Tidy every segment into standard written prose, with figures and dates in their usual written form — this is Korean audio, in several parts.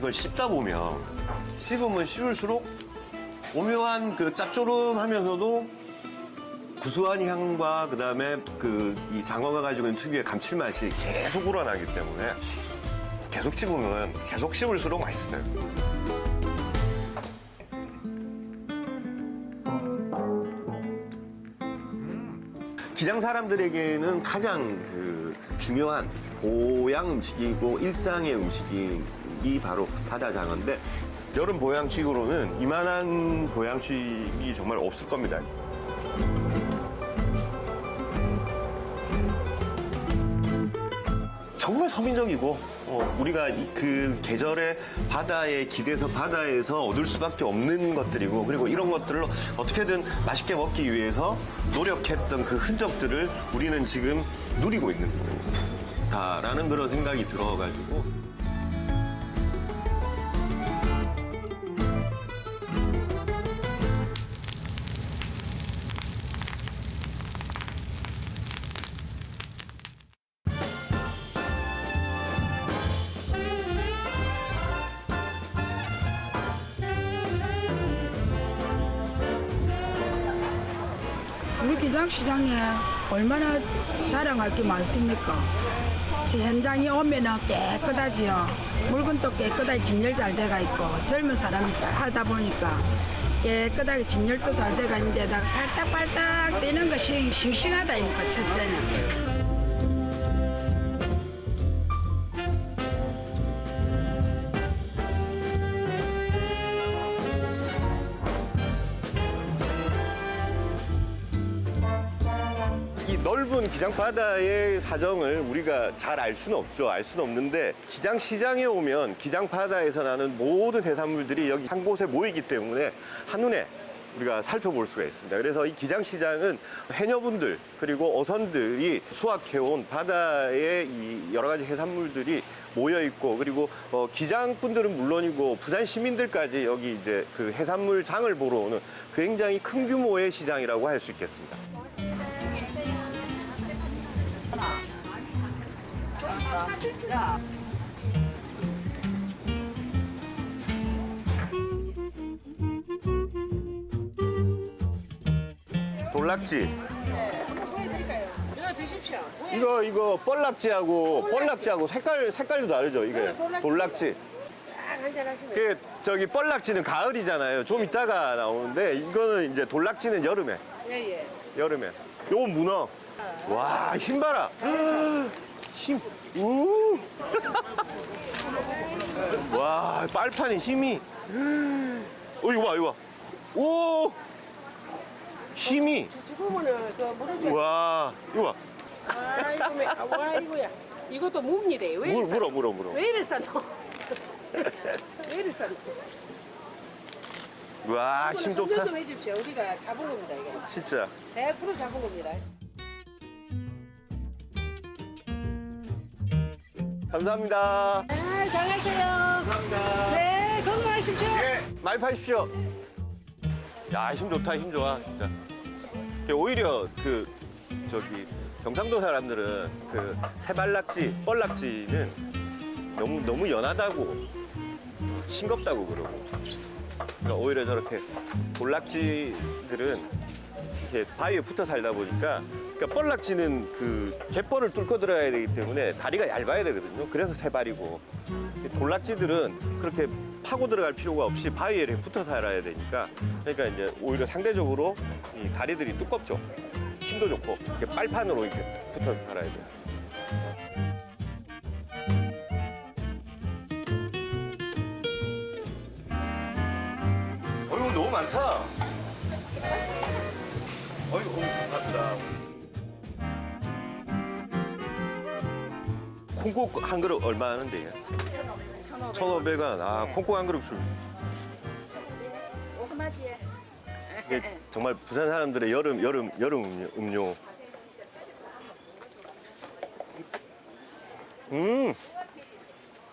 이걸 씹다 보면 씹으면 씹을수록 오묘한 그 짭조름하면서도 구수한 향과 그다음에 이 장어가 가지고 있는 특유의 감칠맛이 계속 우러나기 때문에 계속 씹으면 계속 씹을수록 맛있어요. 기장 사람들에게는 가장 중요한 보양 음식이고 일상의 음식이 바로 바다장어인데 여름 보양식으로는 이만한 보양식이 정말 없을 겁니다. 정말 서민적이고 우리가 그 계절의 바다에 기대서 바다에서 얻을 수밖에 없는 것들이고 그리고 이런 것들을 어떻게든 맛있게 먹기 위해서 노력했던 그 흔적들을 우리는 지금 누리고 있는 거다라는 그런 생각이 들어가지고 우리 기장시장에 얼마나 자랑할 게 많습니까? 제 현장에 오면은 깨끗하지요. 물건도 깨끗하게 진열 잘 돼가 있고 젊은 사람이 하다 보니까 깨끗하게 진열도 잘 돼가 있는데다가 팔딱팔딱 뛰는 것이 싱싱하다 이니까 첫째는. 넓은 기장바다의 사정을 우리가 잘 알 수는 없죠. 알 수는 없는데 기장시장에 오면 기장바다에서 나는 모든 해산물들이 여기 한 곳에 모이기 때문에 한눈에 우리가 살펴볼 수가 있습니다. 그래서 이 기장시장은 해녀분들 그리고 어선들이 수확해온 바다의 이 여러 가지 해산물들이 모여 있고 그리고 기장분들은 물론이고 부산 시민들까지 여기 이제 그 해산물 장을 보러 오는 굉장히 큰 규모의 시장이라고 할 수 있겠습니다. 야. 돌락지. 한번 보여드릴까요? 이거 드십시오. 이거 뻘락지하고 색깔도 다르죠. 이게 돌락지. 쫙 한잔 하시면. 그 저기 뻘락지는 가을이잖아요. 좀 이따가 나오는데 이거는 이제 돌락지는 여름에. 예예. 여름에. 요건 문어. 와, 힘 봐라. 힘. 우. 와, 빨판에 힘이. 이거 봐, 이거 봐. 오. 힘이. 죽으면은 그 물어줘. 와, 이거 봐. 아이고야. 이것도 묵니다. 왜 이래? 물어. 왜 이래 싸노? 왜 이래 싸노? 와, 힘 좋다. 좀 해주십시오. 우리가 잡은 겁니다 이거. 진짜. 100% 잡은 겁니다. 감사합니다. 아, 잘하세요. 감사합니다. 네, 건강하십시오. 많이 파십시오. 야, 힘 좋다, 힘 좋아, 진짜. 오히려 경상도 사람들은 새발낙지, 뻘낙지는 너무 연하다고, 싱겁다고 그러고. 그러니까 오히려 저렇게 돌낙지들은 이렇게 바위에 붙어 살다 보니까 그러니까 뻘낙지는 갯벌을 뚫고 들어가야 되기 때문에 다리가 얇아야 되거든요. 그래서 새발이고 돌낙지들은 그렇게 파고 들어갈 필요가 없이 바위에 이렇게 붙어 살아야 되니까 그러니까 이제 오히려 상대적으로 이 다리들이 두껍죠. 힘도 좋고 이렇게 빨판으로 이렇게 붙어 살아야 돼요. 어이구 너무 많다. 어이구 감사합니다. 콩국 한 그릇 얼마 하는데? 1,500원. 아, 콩국 한 그릇 술. 오그마지에. 이게 정말 부산 사람들의 여름 음료.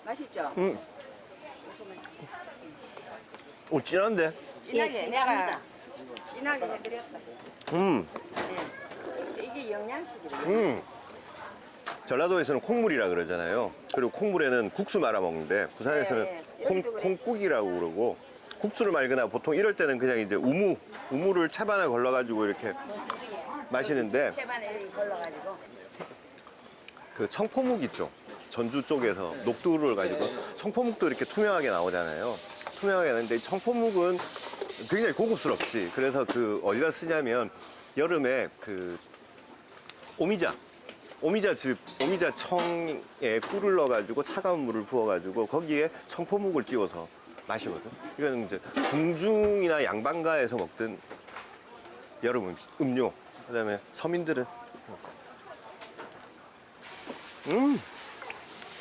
맛있죠? 오, 진한데? 진하게 내가 진하게 해드렸다. 음, 이게 영양식이에요. 전라도에서는 콩물이라 그러잖아요. 그리고 콩물에는 국수 말아 먹는데 부산에서는 콩국이라고 그러고 국수를 말거나 보통 이럴 때는 그냥 이제 우무를 채반에 걸러가지고 이렇게 마시는데 채반에 걸러가지고. 그 청포묵 있죠. 전주 쪽에서 녹두를 가지고 청포묵도 이렇게 투명하게 나오잖아요. 투명하게 나는데 이 청포묵은 굉장히 고급스럽지. 그래서 그 어디다 쓰냐면 여름에 그 오미자 청에 꿀을 넣어가지고 차가운 물을 부어가지고 거기에 청포묵을 띄워서 마시거든. 이거는 이제 궁중이나 양반가에서 먹던 여름 음료. 그다음에 서민들은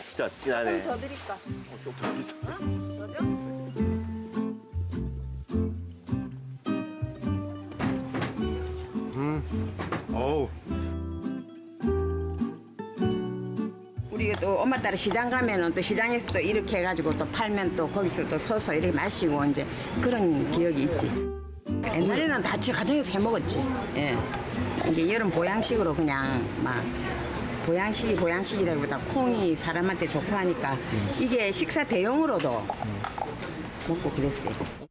진짜 진하네. 더 드릴까? 좀더 비싸. 어우. 우리 또 엄마 따라 시장 가면은 또 시장에서 또 이렇게 해가지고 또 팔면 또 거기서 또 서서 이렇게 마시고 이제 그런 기억이 있지. 옛날에는 다 가정에서 해 먹었지. 예. 이게 여름 보양식으로 그냥 막 보양식이라기보다 콩이 사람한테 좋고 하니까 이게 식사 대용으로도 먹고 그랬어요.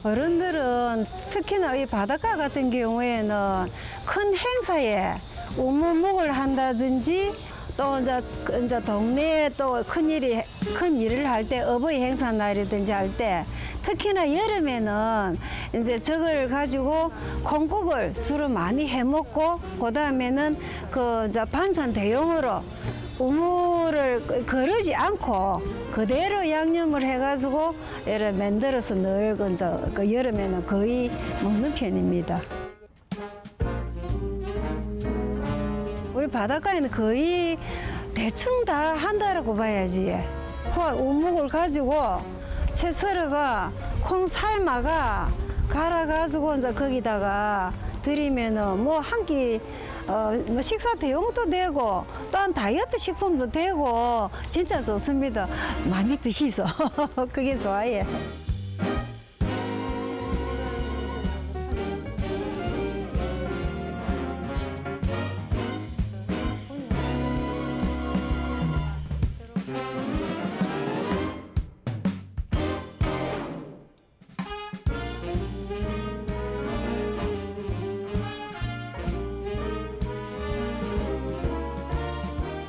어른들은 특히나 이 바닷가 같은 경우에는 큰 행사에 우무묵을 한다든지 또 이제 동네에 또 큰 일을 할 때 어버이 행사 날이든지 할 때 특히나 여름에는 이제 저걸 가지고 콩국을 주로 많이 해 먹고 그다음에는 그 이제 반찬 대용으로 우무를 거르지 않고 그대로 양념을 해가지고 이렇게 만들어서 늘 그 여름에는 거의 먹는 편입니다. 우리 바닷가에는 거의 대충 다 한다라고 봐야지. 그 우묵을 가지고 채 썰어가 콩 삶아가 갈아가지고 이제 거기다가 드리면은 뭐 한 끼 뭐 식사 대용도 되고 또한 다이어트 식품도 되고 진짜 좋습니다. 많이 드시소. 그게 좋아요.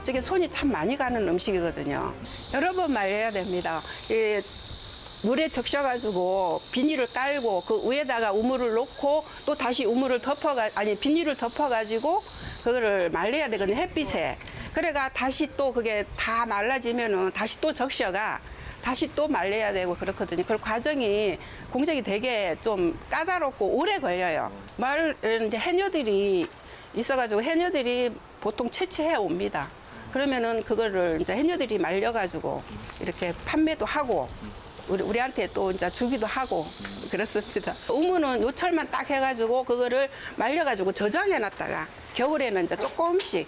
저게 손이 참 많이 가는 음식이거든요. 여러 번 말려야 됩니다. 이 물에 적셔가지고 비닐을 깔고 그 위에다가 우물을 놓고 또 다시 우물을 비닐을 덮어가지고 그거를 말려야 되거든요. 햇빛에. 그래가 다시 또 그게 다 말라지면은 다시 또 적셔가 다시 또 말려야 되고 그렇거든요. 그 과정이 공정이 되게 좀 까다롭고 오래 걸려요. 이제 해녀들이 있어가지고 해녀들이 보통 채취해 옵니다. 그러면은 그거를 이제 해녀들이 말려가지고 이렇게 판매도 하고 우리한테 또 이제 주기도 하고 그렇습니다. 우무는 요철만 딱 해가지고 그거를 말려가지고 저장해 놨다가 겨울에는 이제 조금씩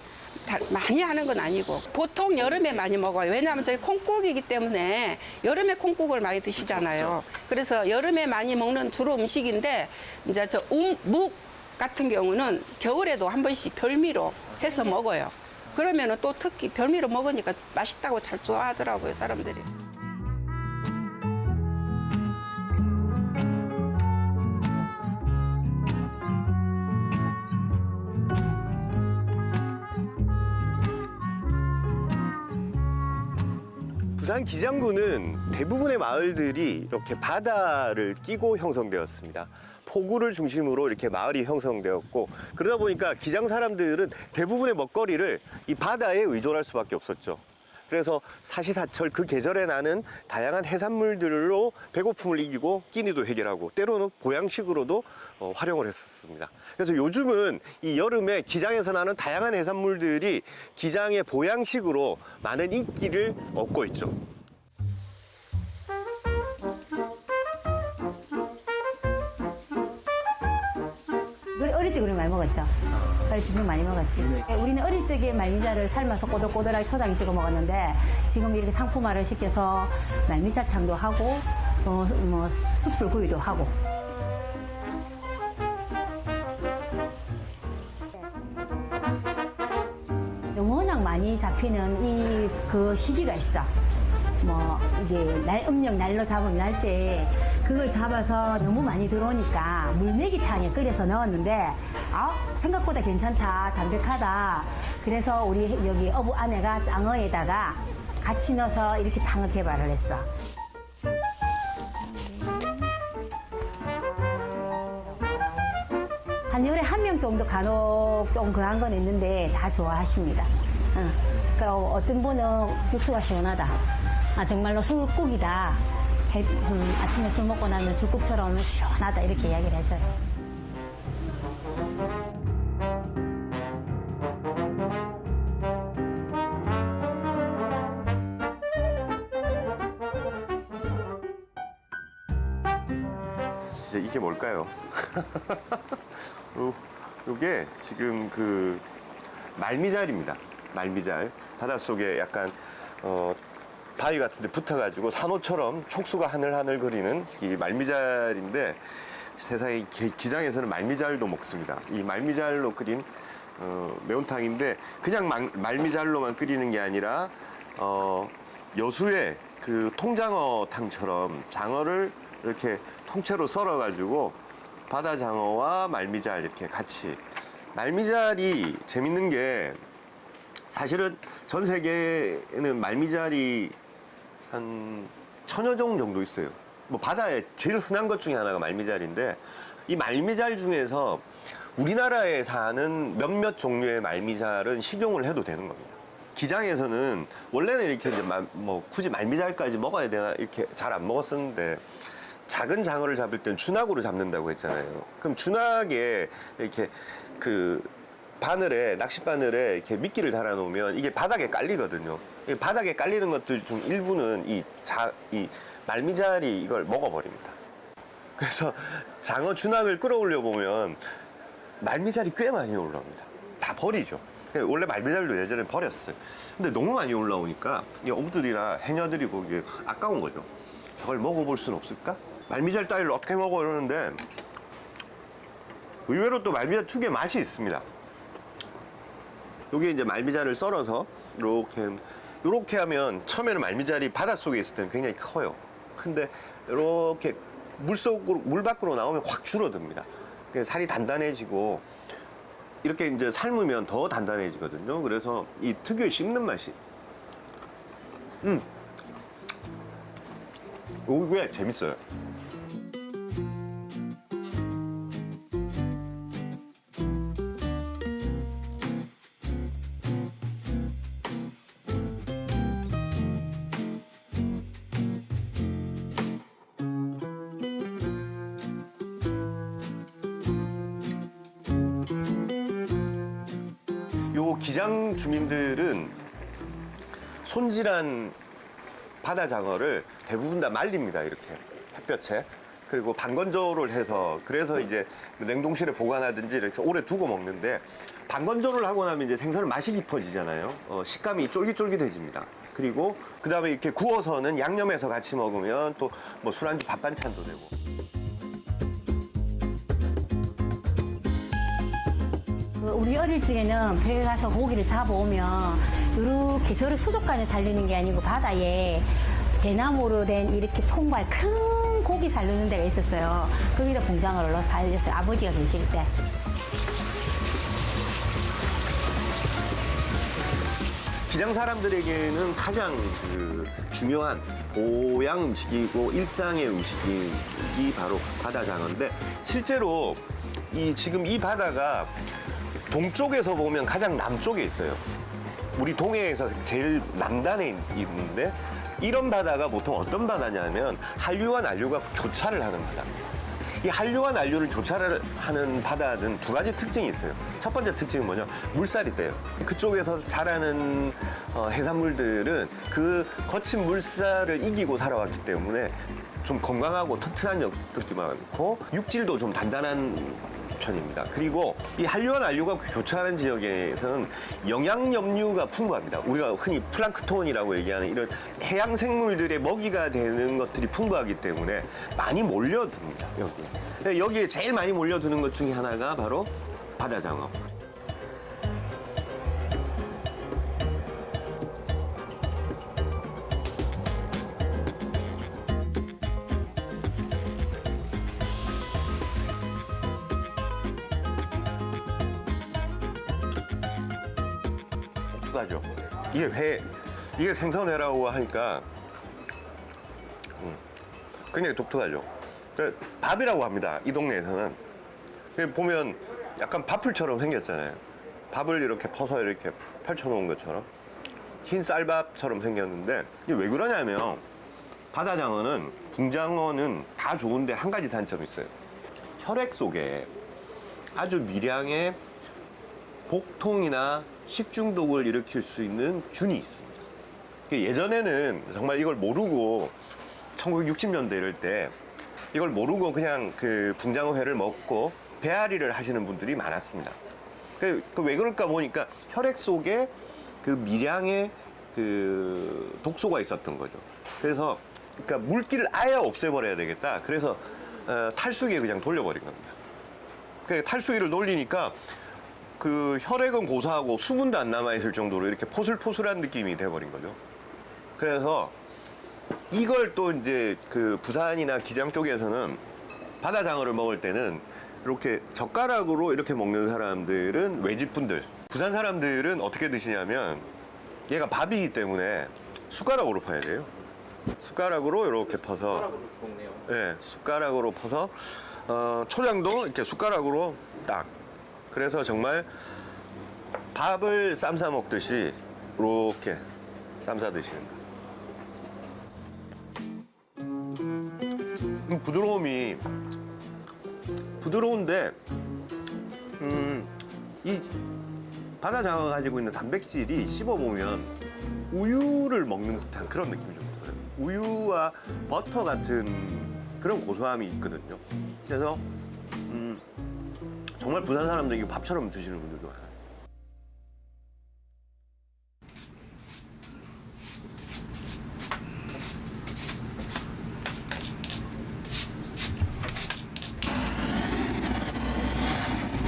많이 하는 건 아니고 보통 여름에 많이 먹어요. 왜냐하면 저희 콩국이기 때문에 여름에 콩국을 많이 드시잖아요. 그래서 여름에 많이 먹는 주로 음식인데 이제 저 묵 같은 경우는 겨울에도 한 번씩 별미로 해서 먹어요. 그러면은 또 특히 별미로 먹으니까 맛있다고 잘 좋아하더라고요, 사람들이. 부산 기장구는 대부분의 마을들이 이렇게 바다를 끼고 형성되었습니다. 포구를 중심으로 이렇게 마을이 형성되었고 그러다 보니까 기장 사람들은 대부분의 먹거리를 이 바다에 의존할 수밖에 없었죠. 그래서 사시사철 그 계절에 나는 다양한 해산물들로 배고픔을 이기고 끼니도 해결하고 때로는 보양식으로도 활용을 했었습니다. 그래서 요즘은 이 여름에 기장에서 나는 다양한 해산물들이 기장의 보양식으로 많은 인기를 얻고 있죠. 우리 어릴 적에 많이 먹었죠. 어릴 적에 많이 먹었지. 우리는 어릴 적에 말미잘을 삶아서 꼬들꼬들하게 초장에 찍어 먹었는데 지금 이렇게 상품화를 시켜서 말미잘탕도 하고 뭐 숯불구이도 하고. 워낙 많이 잡히는 이 그 시기가 있어. 뭐 이게 음력 날로 잡으면 날 때 그걸 잡아서 너무 많이 들어오니까 물메기탕에 끓여서 넣었는데 생각보다 괜찮다, 담백하다. 그래서 우리 여기 어부 아내가 장어에다가 같이 넣어서 이렇게 탕을 개발을 했어. 한 열에 한 명 정도 간혹 좀 그한 건 있는데 다 좋아하십니다. 그러니까 어떤 분은 육수가 시원하다. 정말로 술국이다. 아침에 술 먹고 나면 술국처럼 시원하다 이렇게 이야기를 했어요. 진짜 이게 뭘까요? 요게 지금 그 말미잘입니다. 말미잘. 바닷속에 약간 바위 같은 데 붙어가지고 산호처럼 촉수가 하늘하늘 거리는 이 말미잘인데 세상에 기장에서는 말미잘도 먹습니다. 이 말미잘로 끓인 매운탕인데 그냥 말미잘로만 끓이는 게 아니라 여수의 그 통장어탕처럼 장어를 이렇게 통째로 썰어가지고 바다장어와 말미잘 이렇게 같이. 말미잘이 재밌는 게 사실은 전 세계에는 말미잘이 한 1000여 종 정도 있어요. 뭐 바다에 제일 흔한 것 중에 하나가 말미잘인데 이 말미잘 중에서 우리나라에 사는 몇몇 종류의 말미잘은 식용을 해도 되는 겁니다. 기장에서는 원래는 이렇게 이제 뭐 굳이 말미잘까지 먹어야 되나 이렇게 잘 안 먹었었는데 작은 장어를 잡을 땐 준학으로 잡는다고 했잖아요. 그럼 준학에 이렇게 그 바늘에 낚시 바늘에 이렇게 미끼를 달아 놓으면 이게 바닥에 깔리거든요. 이 바닥에 깔리는 것들 중 일부는 이 말미잘이 이걸 먹어버립니다. 그래서 장어 준학을 끌어올려 보면 말미잘이 꽤 많이 올라옵니다. 다 버리죠. 원래 말미잘도 예전에 버렸어요. 근데 너무 많이 올라오니까 이 어부들이나 해녀들이 보기에 아까운 거죠. 저걸 먹어볼 수는 없을까? 말미잘 따위를 어떻게 먹어 이러는데 의외로 또 말미잘 특유의 맛이 있습니다. 요게 이제 말미잘을 썰어서 이렇게 하면 처음에는 말미잘이 바닷속에 있을 때는 굉장히 커요. 근데 이렇게 물 밖으로 나오면 확 줄어듭니다. 그래서 살이 단단해지고 이렇게 이제 삶으면 더 단단해지거든요. 그래서 이 특유의 씹는 맛이. 요게 재밌어요. 요 기장 주민들은 손질한 바다장어를 대부분 다 말립니다. 이렇게 햇볕에. 그리고 반건조를 해서 그래서 이제 냉동실에 보관하든지 이렇게 오래 두고 먹는데 반건조를 하고 나면 이제 생선은 맛이 깊어지잖아요. 식감이 쫄깃쫄깃해집니다. 그리고 그 다음에 이렇게 구워서는 양념해서 같이 먹으면 또 뭐 술안주 밥 반찬도 되고. 우리 어릴 적에는 배에 가서 고기를 잡아오면 이렇게 저를 수족관에 살리는 게 아니고 바다에 대나무로 된 이렇게 통발 큰 고기 살리는 데가 있었어요. 거기다 공장을 넣어 살렸어요. 아버지가 계실 때. 기장 사람들에게는 가장 중요한 보양 음식이고 일상의 음식이 바로 바다장어인데 실제로 지금 이 바다가 동쪽에서 보면 가장 남쪽에 있어요. 우리 동해에서 제일 남단에 있는데 이런 바다가 보통 어떤 바다냐면 한류와 난류가 교차를 하는 바다입니다. 이 한류와 난류를 교차를 하는 바다는 두 가지 특징이 있어요. 첫 번째 특징은 뭐냐? 물살이 세요. 그쪽에서 자라는 해산물들은 그 거친 물살을 이기고 살아왔기 때문에 좀 건강하고 튼튼한 녀석들이 많고 육질도 좀 단단한 편입니다. 그리고 이 한류와 난류가 교차하는 지역에서는 영양염류가 풍부합니다. 우리가 흔히 플랑크톤이라고 얘기하는 이런 해양 생물들의 먹이가 되는 것들이 풍부하기 때문에 많이 몰려듭니다. 여기에 제일 많이 몰려드는 것 중에 하나가 바로 바다장어. 독특하죠. 이게 회, 이게 생선회라고 하니까 굉장히 독특하죠. 밥이라고 합니다. 이 동네에서는. 보면 약간 밥풀처럼 생겼잖아요. 밥을 이렇게 퍼서 이렇게 펼쳐놓은 것처럼 흰 쌀밥처럼 생겼는데 이게 왜 그러냐면 바다장어는 붕장어는 다 좋은데 한 가지 단점이 있어요. 혈액 속에 아주 미량의 복통이나 식중독을 일으킬 수 있는 균이 있습니다. 예전에는 정말 이걸 모르고 1960년대 이럴 때 이걸 모르고 그냥 그 붕장어회를 먹고 배앓이를 하시는 분들이 많았습니다. 왜 그럴까 보니까 혈액 속에 그 미량의 그 독소가 있었던 거죠. 그래서 그러니까 물기를 아예 없애버려야 되겠다. 그래서 탈수기에 그냥 돌려버린 겁니다. 탈수기를 돌리니까 그 혈액은 고사하고 수분도 안 남아있을 정도로 이렇게 포슬포슬한 느낌이 돼버린 거죠. 그래서 이걸 또 이제 그 부산이나 기장 쪽에서는 바다장어를 먹을 때는 이렇게 젓가락으로 이렇게 먹는 사람들은 외집분들. 부산 사람들은 어떻게 드시냐면 얘가 밥이기 때문에 숟가락으로 퍼야 돼요. 숟가락으로 이렇게 퍼서. 숟가락으로 먹네요. 네, 숟가락으로 퍼서 초장도 이렇게 숟가락으로 딱. 그래서 정말 밥을 쌈싸 먹듯이 이렇게 쌈싸 드시는 거예요. 부드러운데 이 바다장어가 가지고 있는 단백질이 씹어보면 우유를 먹는 듯한 그런 느낌이 좀 들어요. 우유와 버터 같은 그런 고소함이 있거든요. 그래서 정말 부산 사람들 이거 밥처럼 드시는 분들도 많아요.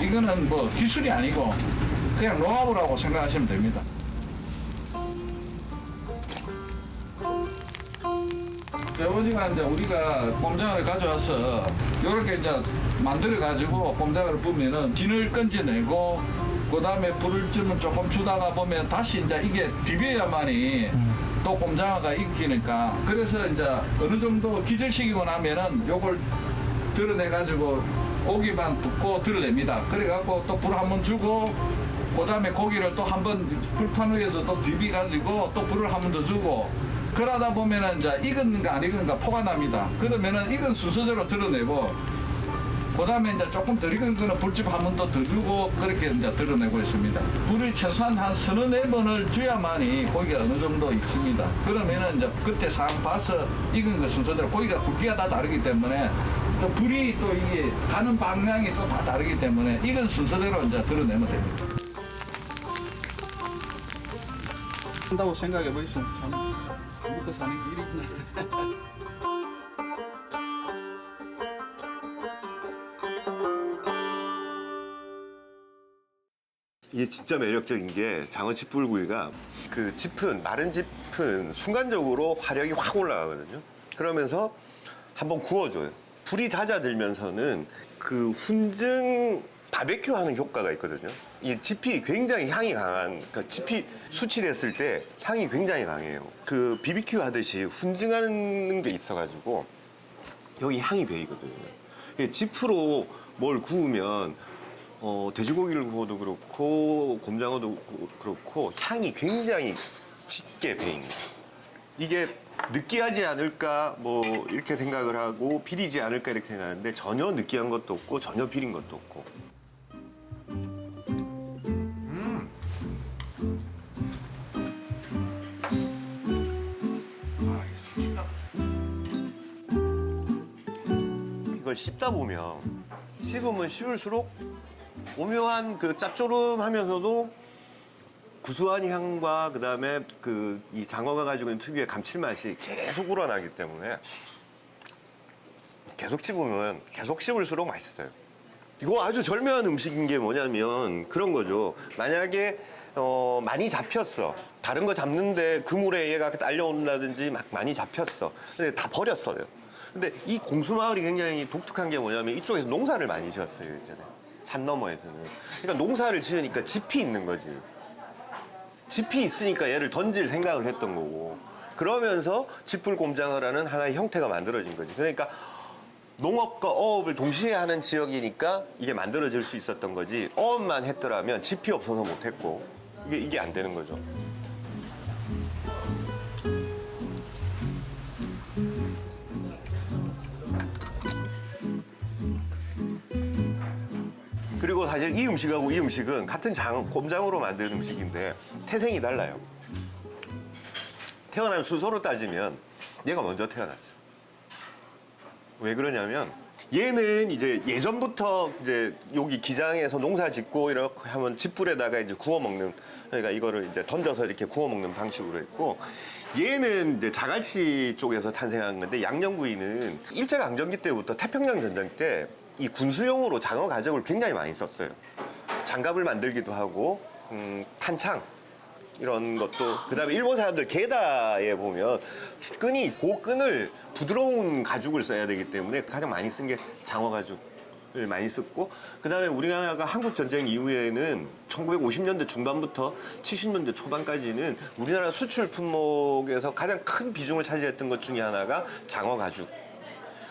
이거는 뭐 기술이 아니고 그냥 농업이라고 생각하시면 됩니다. 아버지가 이제 우리가 꼼장어를 가져와서 이렇게 이제 만들어가지고 꼼장어를 보면은 진을 건져내고 그 다음에 불을 좀 조금 주다가 보면 다시 이제 이게 비벼야만이 또 꼼장어가 익히니까 그래서 이제 어느 정도 기절시키고 나면은 요걸 드러내가지고 고기만 붓고 드러냅니다. 그래갖고 또 불 한번 주고 그 다음에 고기를 또 한번 불판 위에서 또 디비가지고 또 불을 한 번 더 주고 그러다 보면은 이제 익은가 안 익은가 포가 납니다. 그러면은 익은 순서대로 드러내고 그 다음에 이제 조금 덜 익은 거는 불집 한 번 더 주고 그렇게 이제 드러내고 있습니다. 불을 최소한 한 3-4번을 줘야만이 고기가 어느 정도 익습니다. 그러면은 이제 그때 상황 봐서 익은 거 순서대로 고기가 굵기가 다 다르기 때문에 또 불이 또 이게 가는 방향이 또 다 다르기 때문에 익은 순서대로 이제 드러내면 됩니다. 한다고 생각해 보시면 참 먹고 사는 게 일이구나. 이게 진짜 매력적인 게 장어 짚불구이가 그 짚은 마른 짚은 순간적으로 화력이 확 올라가거든요. 그러면서 한번 구워줘요. 불이 잦아들면서는 그 훈증 바베큐 하는 효과가 있거든요. 이 짚이 굉장히 향이 강한, 그러니까 짚이 수치됐을 때 향이 굉장히 강해요. 그 BBQ 하듯이 훈증하는 게 있어가지고 여기 향이 배이거든요. 짚으로 뭘 구우면 돼지고기를 구워도 그렇고 곰장어도 그렇고 향이 굉장히 짙게 배입니다. 이게 느끼하지 않을까 뭐 이렇게 생각을 하고 비리지 않을까 이렇게 생각하는데 전혀 느끼한 것도 없고 전혀 비린 것도 없고. 이걸 씹다 보면 씹으면 씹을수록 오묘한 그 짭조름하면서도 구수한 향과 그다음에 그 이 장어가 가지고 있는 특유의 감칠맛이 계속 우러나기 때문에 계속 씹으면 계속 씹을수록 맛있어요. 이거 아주 절묘한 음식인 게 뭐냐면 그런 거죠. 만약에 많이 잡혔어. 다른 거 잡는데 그물에 얘가 딸려온다든지 막 많이 잡혔어. 근데 다 버렸어요. 근데 이 공수마을이 굉장히 독특한 게 뭐냐면 이쪽에서 농사를 많이 지었어요, 예전에. 산 너머에서는. 그러니까 농사를 지으니까 짚이 있는 거지. 짚이 있으니까 얘를 던질 생각을 했던 거고 그러면서 짚불 꼼장어라는 하나의 형태가 만들어진 거지. 그러니까 농업과 어업을 동시에 하는 지역이니까 이게 만들어질 수 있었던 거지 어업만 했더라면 짚이 없어서 못했고 이게 안 되는 거죠. 그리고 사실 이 음식하고 이 음식은 같은 꼼장어로 만든 음식인데 태생이 달라요. 태어난 순서로 따지면 얘가 먼저 태어났어요. 왜 그러냐면 얘는 이제 예전부터 이제 여기 기장에서 농사 짓고 이렇게 하면 짚불에다가 이제 구워 먹는, 그러니까 이거를 이제 던져서 이렇게 구워 먹는 방식으로 했고, 얘는 이제 자갈치 쪽에서 탄생한 건데, 양념구이는 일제강점기 때부터 태평양 전쟁 때 이 군수용으로 장어 가죽을 굉장히 많이 썼어요. 장갑을 만들기도 하고 탄창 이런 것도, 그다음에 일본 사람들 게다에 보면 끈이 있고 끈을 부드러운 가죽을 써야 되기 때문에 가장 많이 쓴 게 장어 가죽을 많이 썼고, 그다음에 우리나라가 한국 전쟁 이후에는 1950년대 중반부터 70년대 초반까지는 우리나라 수출 품목에서 가장 큰 비중을 차지했던 것 중에 하나가 장어 가죽.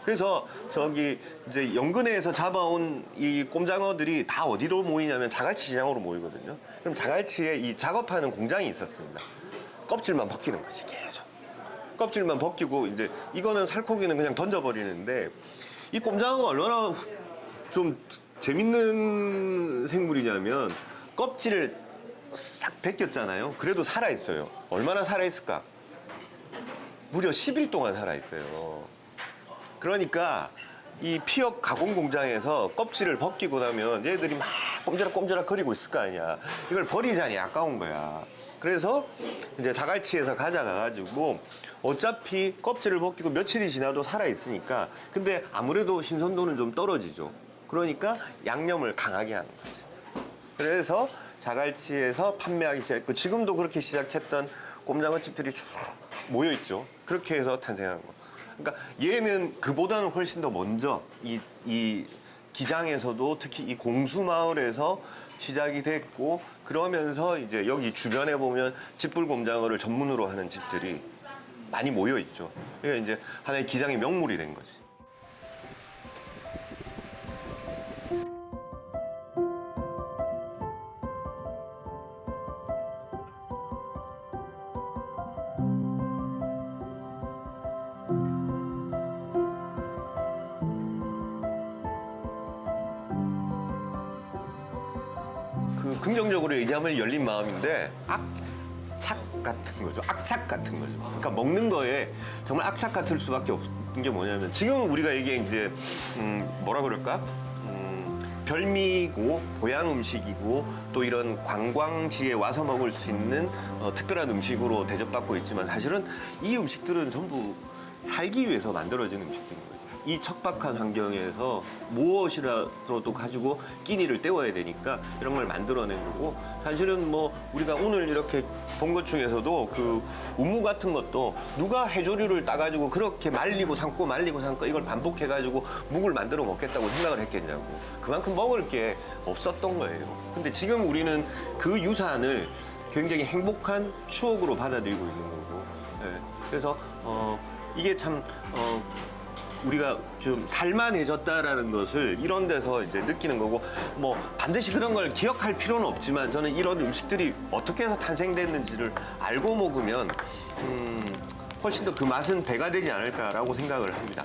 그래서 저기 이제 연근해에서 잡아온 이 꼼장어들이 다 어디로 모이냐면 자갈치 시장으로 모이거든요. 그럼 자갈치에 이 작업하는 공장이 있었습니다. 껍질만 벗기는 거지, 계속. 껍질만 벗기고 이제 이거는 살코기는 그냥 던져버리는데, 이 꼼장어가 얼마나 좀 재밌는 생물이냐면 껍질을 싹 벗겼잖아요. 그래도 살아있어요. 얼마나 살아있을까? 무려 10일 동안 살아있어요. 그러니까 이 피역 가공 공장에서 껍질을 벗기고 나면 얘들이 막 꼼지락꼼지락 거리고 있을 거 아니야. 이걸 버리자니 아까운 거야. 그래서 이제 자갈치에서 가져가가지고 어차피 껍질을 벗기고 며칠이 지나도 살아있으니까, 근데 아무래도 신선도는 좀 떨어지죠. 그러니까 양념을 강하게 하는 거지. 그래서 자갈치에서 판매하기 시작했고, 지금도 그렇게 시작했던 꼼장어집들이 쭉 모여있죠. 그렇게 해서 탄생한 거. 그러니까 얘는 그보다는 훨씬 더 먼저 이 기장에서도 특히 이 공수마을에서 시작이 됐고, 그러면서 이제 여기 주변에 보면 짚불곰장어를 전문으로 하는 집들이 많이 모여 있죠. 이게 이제 하나의 기장의 명물이 된 거지. 긍정적으로 얘기하면 열린 마음인데 악착 같은 거죠. 악착 같은 거죠. 그러니까 먹는 거에 정말 악착 같을 수밖에 없는 게 뭐냐면, 지금 우리가 이게 이제 뭐라 그럴까? 별미고 보양 음식이고 또 이런 관광지에 와서 먹을 수 있는 특별한 음식으로 대접받고 있지만, 사실은 이 음식들은 전부 살기 위해서 만들어진 음식들인 거죠. 이 척박한 환경에서 무엇이라도 가지고 끼니를 때워야 되니까 이런 걸 만들어낸 거고, 사실은 뭐 우리가 오늘 이렇게 본 것 중에서도 그 우무 같은 것도 누가 해조류를 따가지고 그렇게 말리고 삶고 말리고 삶고 이걸 반복해가지고 묵을 만들어 먹겠다고 생각을 했겠냐고. 그만큼 먹을 게 없었던 거예요. 근데 지금 우리는 그 유산을 굉장히 행복한 추억으로 받아들이고 있는 거고, 예. 그래서 이게 참 우리가 좀 살만해졌다라는 것을 이런 데서 이제 느끼는 거고, 뭐 반드시 그런 걸 기억할 필요는 없지만, 저는 이런 음식들이 어떻게 해서 탄생됐는지를 알고 먹으면 훨씬 더 그 맛은 배가 되지 않을까라고 생각을 합니다.